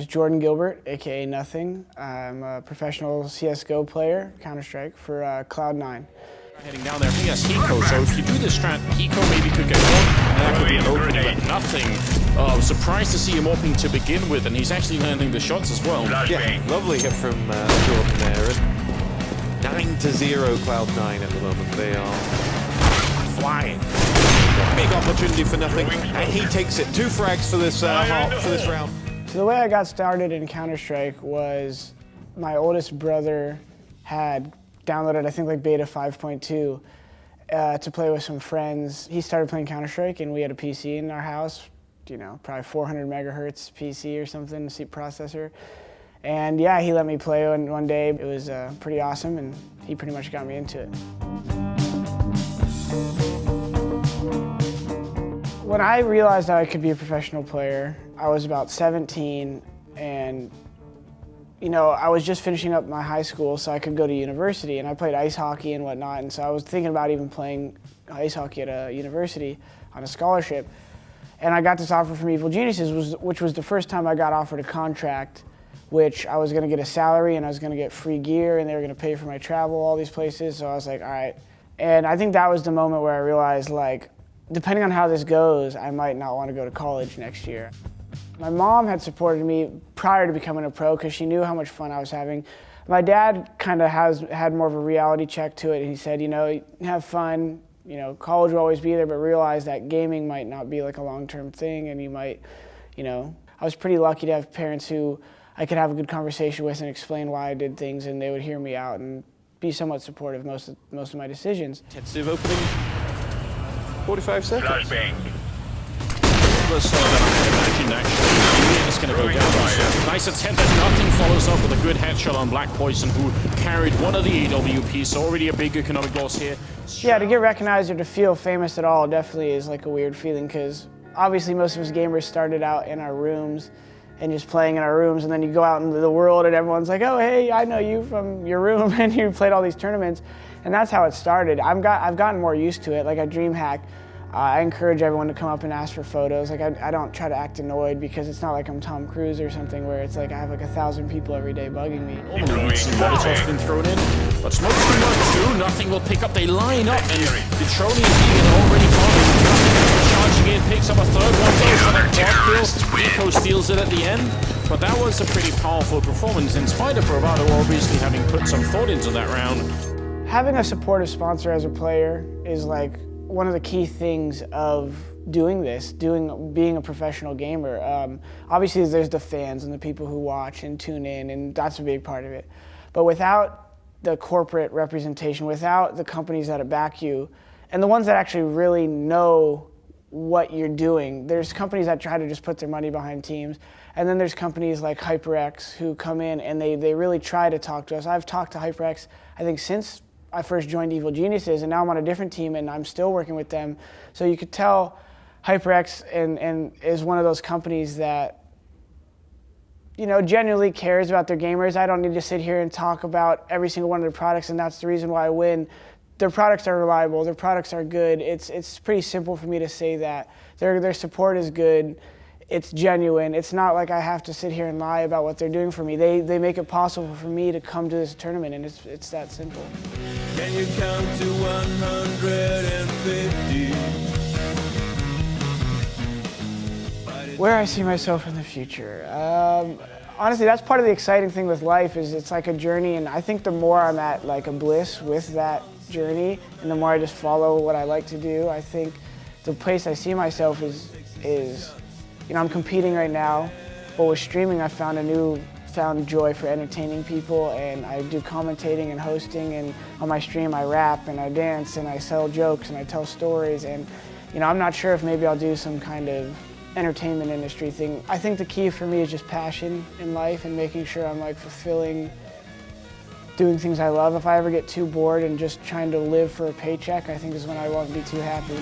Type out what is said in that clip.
Jordan Gilbert, aka n0thing. I'm a professional CSGO player, Counter-Strike, for Cloud9. Heading down there, he has Hiko, so if you do this strat, Hiko maybe could get one, and that could be an opening, but n0thing. I was surprised to see him opening to begin with, and he's actually landing the shots as well. Yeah, lovely hit from Jordan there. 9-0 Cloud9 at the moment. They are flying. Big opportunity for n0thing, and he takes it. 2 frags for this round. So the way I got started in Counter-Strike was my oldest brother had downloaded, I think, like beta 5.2 to play with some friends. He started playing Counter-Strike, and we had a PC in our house, you know, probably 400 megahertz PC or something, C processor. And yeah, he let me play one day. It was pretty awesome, and he pretty much got me into it. When I realized that I could be a professional player, I was about 17, and you know, I was just finishing up my high school so I could go to university, and I played ice hockey and whatnot, and so I was thinking about even playing ice hockey at a university on a scholarship. And I got this offer from Evil Geniuses, which was the first time I got offered a contract, which I was gonna get a salary and I was gonna get free gear and they were gonna pay for my travel, all these places, so I was like, all right. And I think that was the moment where I realized, like, depending on how this goes, I might not want to go to college next year. My mom had supported me prior to becoming a pro because she knew how much fun I was having. My dad kind of had more of a reality check to it, and he said, you know, have fun, you know, college will always be there, but realize that gaming might not be like a long-term thing, and you might, you know. I was pretty lucky to have parents who I could have a good conversation with and explain why I did things, and they would hear me out and be somewhat supportive most of my decisions. Intensive opening. 45 seconds. Flashbang. I imagine actually it's going to go down. Nice attempt at n0thing, follows up with a good headshot on Black Poison, who carried one of the AWPs, so already a big economic loss here. Yeah, to get recognized or to feel famous at all definitely is like a weird feeling, because obviously most of us gamers started out in our rooms and just playing in our rooms, and then you go out into the world and everyone's like, oh hey, I know you from your room, and you played all these tournaments. And that's how it started. I've gotten more used to it. Like at DreamHack, I encourage everyone to come up and ask for photos. Like I don't try to act annoyed, because it's not like I'm Tom Cruise or something where it's like I have like 1,000 people every day bugging me. Molotov's been thrown in, but smoke's been done too. n0thing will pick up. They line up, and Detroni is being already followed. Charging in, picks up a third one. Goes for that quad kill. Hiko steals it at the end. But that was a pretty powerful performance, in spite of Bravado obviously having put some thought into that round. Having a supportive sponsor as a player is like one of the key things of doing this, being a professional gamer. Obviously there's the fans and the people who watch and tune in, and that's a big part of it. But without the corporate representation, without the companies that back you, and the ones that actually really know what you're doing, there's companies that try to just put their money behind teams, and then there's companies like HyperX who come in and they really try to talk to us. I've talked to HyperX, I think, since I first joined Evil Geniuses, and now I'm on a different team and I'm still working with them. So you could tell HyperX and is one of those companies that, you know, genuinely cares about their gamers. I don't need to sit here and talk about every single one of their products, and that's the reason why I win. Their products are reliable, their products are good. It's pretty simple for me to say that. Their support is good. It's genuine. It's not like I have to sit here and lie about what they're doing for me. They make it possible for me to come to this tournament, and it's that simple. Can you count to 150? Where I see myself in the future? Honestly, that's part of the exciting thing with life, is it's like a journey, and I think the more I'm at like a bliss with that journey, and the more I just follow what I like to do, I think the place I see myself is you know, I'm competing right now, but with streaming I found joy for entertaining people, and I do commentating and hosting, and on my stream I rap and I dance and I sell jokes and I tell stories, and you know, I'm not sure if maybe I'll do some kind of entertainment industry thing. I think the key for me is just passion in life and making sure I'm like fulfilling, doing things I love. If I ever get too bored and just trying to live for a paycheck, I think is when I won't be too happy.